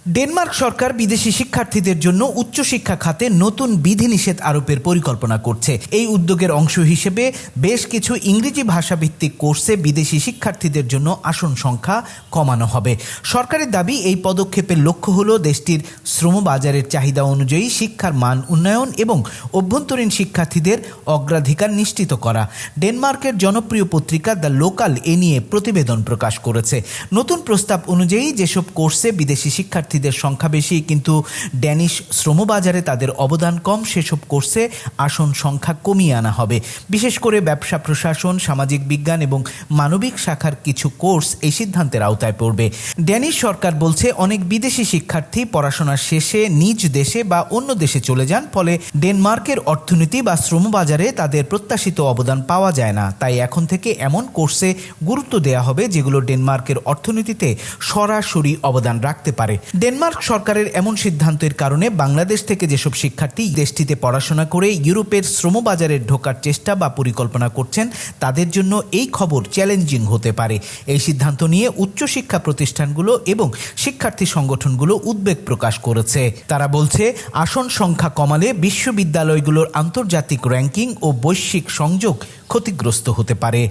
Denmark সরকার বিদেশি শিক্ষার্থীদের জন্য উচ্চশিক্ষা খাতে নতুন বিধিনিষেধ আরোপের পরিকল্পনা করছে। এই উদ্যোগের অংশ হিসেবে বেশ কিছু ইংরেজি ভাষাভিত্তিক কোর্সে বিদেশি শিক্ষার্থীদের জন্য আসন সংখ্যা কমানো হবে। সরকারের দাবি, এই পদক্ষেপের লক্ষ্য হল দেশটির শ্রমবাজারের চাহিদা অনুযায়ী শিক্ষার মান উন্নয়ন এবং অভ্যন্তরীণ শিক্ষার্থীদের অগ্রাধিকার নিশ্চিত করা। ডেনমার্কের জনপ্রিয় পত্রিকা দ্য লোকাল এ নিয়ে প্রতিবেদন প্রকাশ করেছে। নতুন প্রস্তাব অনুযায়ী যেসব কোর্সে বিদেশি শিক্ষার্থীদের সংখ্যা বেশি কিন্তু ড্যানিশ শ্রমবাজারে তাদের অবদান কম, সেসব কোর্সে আসন সংখ্যা কমিয়ে আনা হবে। বিশেষ করে ব্যবসা প্রশাসন, সামাজিক বিজ্ঞান এবং মানবিক শাখার কিছু কোর্স এই সিদ্ধান্তের আওতায় পড়বে। ড্যানিশ সরকার বলছে, অনেক বিদেশি শিক্ষার্থী পড়াশোনা শেষে নিজ দেশে বা অন্য দেশে চলে যান, ফলে ডেনমার্কের অর্থনীতি বা শ্রমবাজারে তাদের প্রত্যাশিত অবদান পাওয়া যায় না। তাই এখন থেকে এমন কোর্সে গুরুত্ব দেওয়া হবে যেগুলো ডেনমার্কের অর্থনীতিতে সরাসরি অবদান রাখতে পারে। ডেনমার্ক সরকারের এমন সিদ্ধান্তের কারণে বাংলাদেশ থেকে যেসব শিক্ষার্থী দেশটিতে পড়াশোনা করে ইউরোপের শ্রমবাজারে ঢোকার চেষ্টা বা পরিকল্পনা করছেন, তাদের জন্য এই খবর চ্যালেঞ্জিং হতে পারে। এই সিদ্ধান্ত নিয়ে উচ্চশিক্ষা প্রতিষ্ঠানগুলো এবং শিক্ষার্থী সংগঠনগুলো উদ্বেগ প্রকাশ করেছে। তারা বলছে, আসন সংখ্যা কমালে বিশ্ববিদ্যালয়গুলোর আন্তর্জাতিক র্যাঙ্কিং ও বৈশ্বিক সংযোগ ক্ষতিগ্রস্ত হতে পারে।